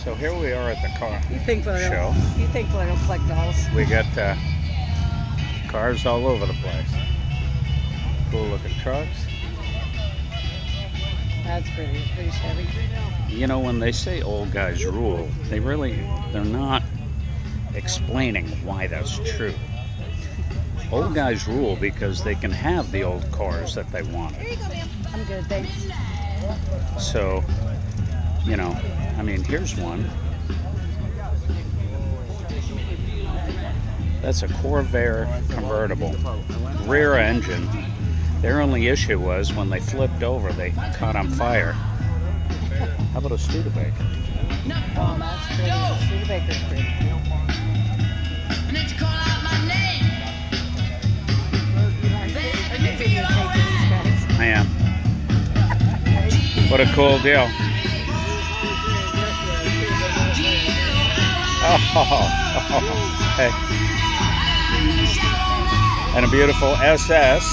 So here we are at the car You think I show. don't? You think I don't collect dolls? We got cars all over the place. Cool looking trucks. That's pretty heavy. You know, when they say old guys rule, they're not explaining why that's true. Old guys rule because they can have the old cars that they wanted. I'm good, thanks. So, you know, I mean, here's one. That's a Corvair convertible, rear engine. Their only issue was when they flipped over, they caught on fire. How about a Studebaker? Oh, that's pretty. Studebaker's pretty. I am. What a cool deal. Oh, hey. And a beautiful SS.